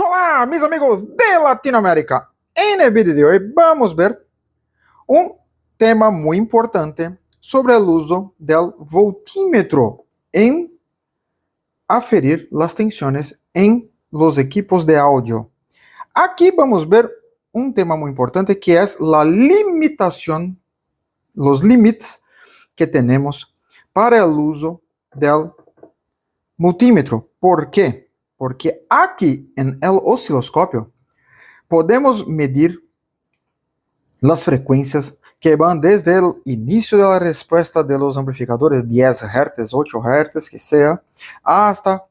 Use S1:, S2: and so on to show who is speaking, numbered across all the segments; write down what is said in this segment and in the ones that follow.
S1: Olá, mis amigos de Latinoamérica. En el vídeo de hoy vamos a ver un tema muy importante sobre el uso del voltímetro en aferir las tensiones en los equipos de audio. Aquí vamos a ver un tema muy importante que es la limitación, los límites que tenemos para el uso del multímetro. ¿Por qué? Porque aquí en el osciloscopio podemos medir las frecuencias que van desde el inicio de la respuesta de los amplificadores 10 Hz, 8 Hz, que sea, hasta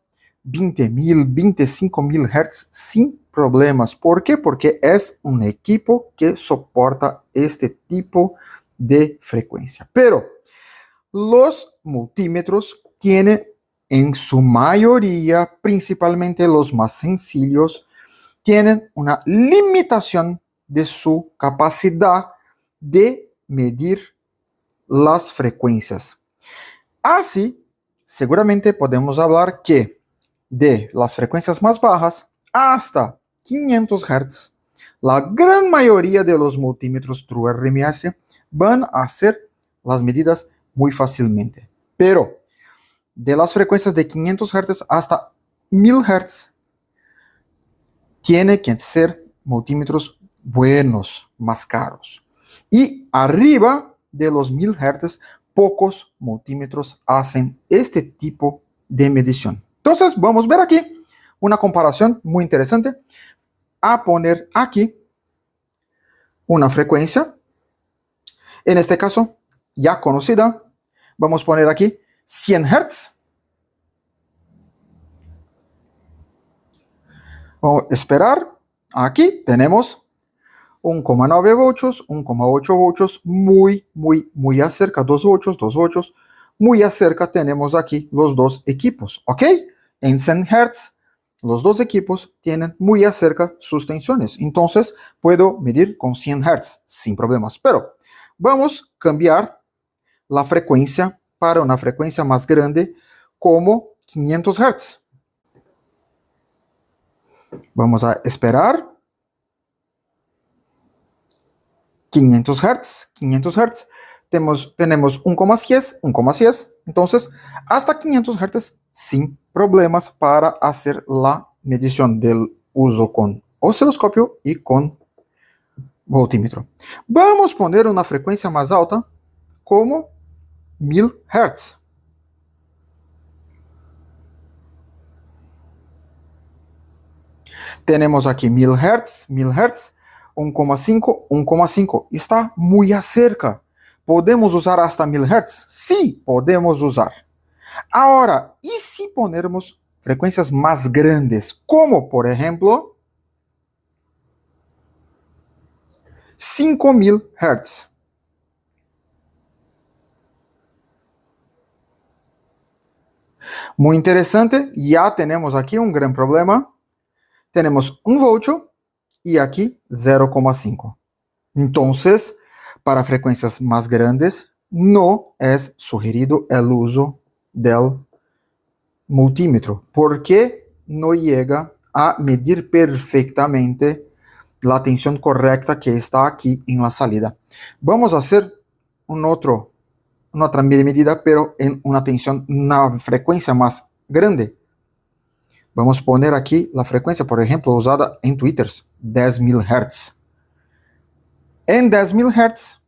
S1: 20.000, 25.000 Hz sin problemas. ¿Por qué? Porque es un equipo que soporta este tipo de frecuencia. Pero los multímetros tienen en su mayoría, principalmente los más sencillos, tienen una limitación de su capacidad de medir las frecuencias. Así, seguramente podemos hablar que de las frecuencias más bajas hasta 500 Hz, la gran mayoría de los multímetros TrueRMS van a hacer las medidas muy fácilmente. Pero de las frecuencias de 500 Hz hasta 1000 Hz, tiene que ser multímetros buenos, más caros. Y arriba de los 1000 Hz, pocos multímetros hacen este tipo de medición. Entonces, vamos a ver aquí una comparación muy interesante. A poner aquí una frecuencia, en este caso, ya conocida. Vamos a poner aquí 100 Hz. Vamos a esperar. Aquí tenemos 1,9 voltios, 1,8 voltios, muy acerca, 2 voltios, 2 voltios, muy acerca tenemos aquí los dos equipos, ¿ok? En 100 Hz, los dos equipos tienen muy acerca sus tensiones, entonces puedo medir con 100 Hz sin problemas, pero vamos a cambiar la frecuencia para una frecuencia más grande como 500 Hz. Vamos a esperar. 500 Hz, 500 Hz, tenemos 1,10, 1,10, entonces hasta 500 Hz sin problemas para hacer la medición del uso con osciloscopio y con voltímetro. Vamos a poner una frecuencia más alta como 1000 Hz. Tenemos aquí 1000 Hz, 1000 Hz, 1,5, 1,5. Está muy cerca. ¿Podemos usar hasta 1000 Hz? Sí, podemos usar. Ahora, ¿y si ponemos frecuencias más grandes? Como, por ejemplo, 5000 Hz. Muy interesante. Ya tenemos aquí un gran problema. Tenemos 1 voltio y aquí 0,5. Entonces, para frecuencias más grandes, no es sugerido el uso del multímetro, porque no llega a medir perfectamente la tensión correcta que está aquí en la salida. Vamos a hacer una otra medida, pero en una frecuencia más grande. Vamos a poner aquí la frecuencia, por ejemplo, usada en Twitter, 10.000 Hz. En 10.000 Hz,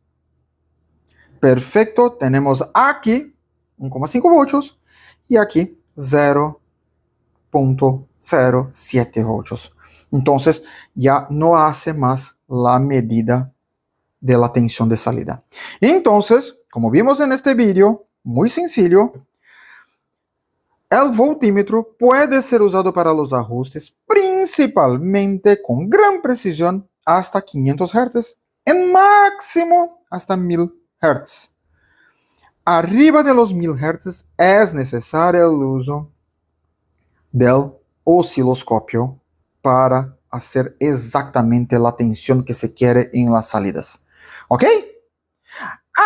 S1: perfecto, tenemos aquí 1,5 voltios y aquí 0,07 voltios. Entonces, ya no hace más la medida de la tensión de salida. Entonces, como vimos en este vídeo, muy sencillo, el voltímetro puede ser usado para los ajustes, principalmente con gran precisión hasta 500 Hz, en máximo hasta 1000 Hz. Arriba de los 1000 Hz es necesario el uso del osciloscopio para hacer exactamente la tensión que se quiere en las salidas. ¿Ok?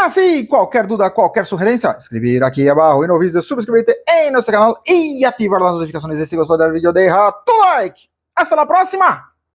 S1: Así, cualquier duda, cualquier sugerencia, escribir aquí abajo y no olvides de suscribirte en nuestro canal y activar las notificaciones. Y si gustó del video, deja tu like. Hasta la próxima!